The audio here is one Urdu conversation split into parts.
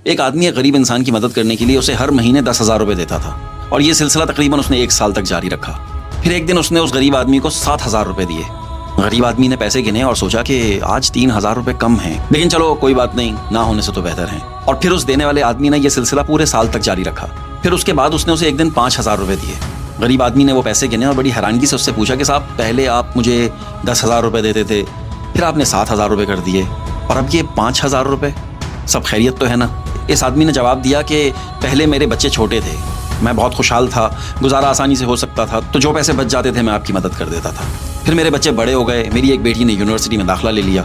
ایک آدمی ایک غریب انسان کی مدد کرنے کے لیے اسے ہر مہینے 10,000 روپے دیتا تھا، اور یہ سلسلہ تقریباً اس نے 1 سال تک جاری رکھا۔ پھر ایک دن اس نے اس غریب آدمی کو 7,000 روپے دیے۔ غریب آدمی نے پیسے گنے اور سوچا کہ آج 3,000 روپے کم ہیں، لیکن چلو کوئی بات نہیں، نہ ہونے سے تو بہتر ہیں۔ اور پھر اس دینے والے آدمی نے یہ سلسلہ پورے سال تک جاری رکھا۔ پھر اس کے بعد اس نے اسے ایک دن 5,000 روپے دیے۔ غریب آدمی نے وہ پیسے گنے اور بڑی حیرانگی سے اس سے پوچھا کہ صاحب پہلے آپ مجھے 10,000 روپے دیتے تھے، پھر آپ نے 7,000 روپے کر دیے، اور اب یہ 5,000 روپے، سب خیریت تو ہے نا؟ اس آدمی نے جواب دیا کہ پہلے میرے بچے چھوٹے تھے، میں بہت خوشحال تھا، گزارا آسانی سے ہو سکتا تھا، تو جو پیسے بچ جاتے تھے میں آپ کی مدد کر دیتا تھا۔ پھر میرے بچے بڑے ہو گئے، میری ایک بیٹی نے یونیورسٹی میں داخلہ لے لیا،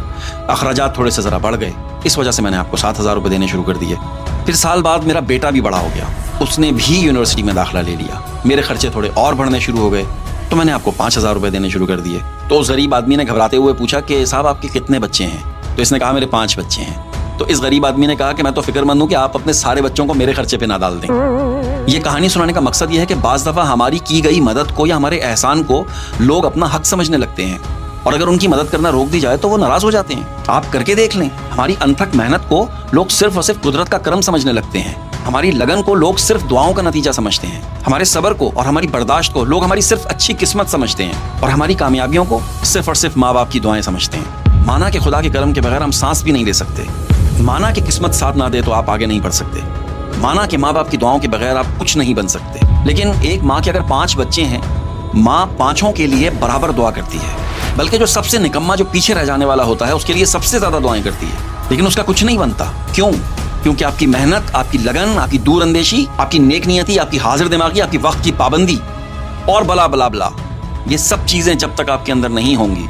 اخراجات تھوڑے سے ذرا بڑھ گئے، اس وجہ سے میں نے آپ کو 7,000 روپے دینے شروع کر دیے۔ پھر سال بعد میرا بیٹا بھی بڑا ہو گیا، اس نے بھی یونیورسٹی میں داخلہ لے لیا، میرے خرچے تھوڑے اور بڑھنے شروع ہو گئے، تو میں نے آپ کو 5,000 روپے دینے شروع کر دیے۔ تو اس غریب آدمی نے گھبراتے ہوئے پوچھا کہ صاحب آپ کے کتنے بچے ہیں؟ تو اس نے کہا میرے 5 بچے ہیں۔ تو اس غریب آدمی نے کہا کہ میں تو فکر مند ہوں کہ آپ اپنے سارے بچوں کو میرے خرچے پہ نہ ڈال دیں۔ یہ کہانی سنانے کا مقصد یہ ہے کہ بعض دفعہ ہماری کی گئی مدد کو یا ہمارے احسان کو لوگ اپنا حق سمجھنے لگتے ہیں، اور اگر ان کی مدد کرنا روک دی جائے تو وہ ناراض ہو جاتے ہیں۔ آپ کر کے دیکھ لیں، ہماری انتھک محنت کو لوگ صرف اور صرف قدرت کا کرم سمجھنے لگتے ہیں، ہماری لگن کو لوگ صرف دعاؤں کا نتیجہ سمجھتے ہیں، ہمارے صبر کو اور ہماری برداشت کو لوگ ہماری صرف اچھی قسمت سمجھتے ہیں، اور ہماری کامیابیوں کو صرف اور صرف ماں باپ کی دعائیں سمجھتے ہیں۔ مانا کہ خدا کے کرم کے بغیر ہم سانس بھی نہیں لے سکتے، مانا کہ قسمت ساتھ نہ دے تو آپ آگے نہیں بڑھ سکتے، مانا کہ ماں باپ کی دعاؤں کے بغیر آپ کچھ نہیں بن سکتے، لیکن ایک ماں کے اگر 5 بچے ہیں، ماں 5 کے لیے برابر دعا کرتی ہے، بلکہ جو سب سے نکما، جو پیچھے رہ جانے والا ہوتا ہے، اس کے لیے سب سے زیادہ دعائیں کرتی ہے، لیکن اس کا کچھ نہیں بنتا۔ کیوں؟ کیونکہ آپ کی محنت، آپ کی لگن، آپ کی دور اندیشی، آپ کی نیک نیتی، آپ کی حاضر دماغی، آپ کی وقت کی پابندی اور بلا بلا بلا، یہ سب چیزیں جب تک آپ کے اندر نہیں ہوں گی،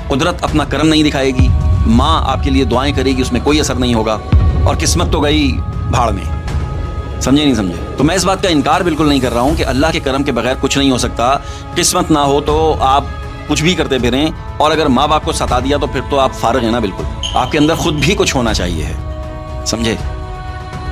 قدرت اپنا کرم نہیں دکھائے گی، ماں آپ کے لیے دعائیں کرے گی، اس میں کوئی اثر نہیں ہوگا، اور قسمت تو گئی بھاڑ میں۔ سمجھے نہیں سمجھے؟ تو میں اس بات کا انکار بالکل نہیں کر رہا ہوں کہ اللہ کے کرم کے بغیر کچھ نہیں ہو سکتا، قسمت نہ ہو تو آپ کچھ بھی کرتے پھریں، اور اگر ماں باپ کو ستا دیا تو پھر تو آپ فارغ ہیں نا، بالکل آپ کے اندر خود بھی کچھ ہونا چاہیے ہے، سمجھے؟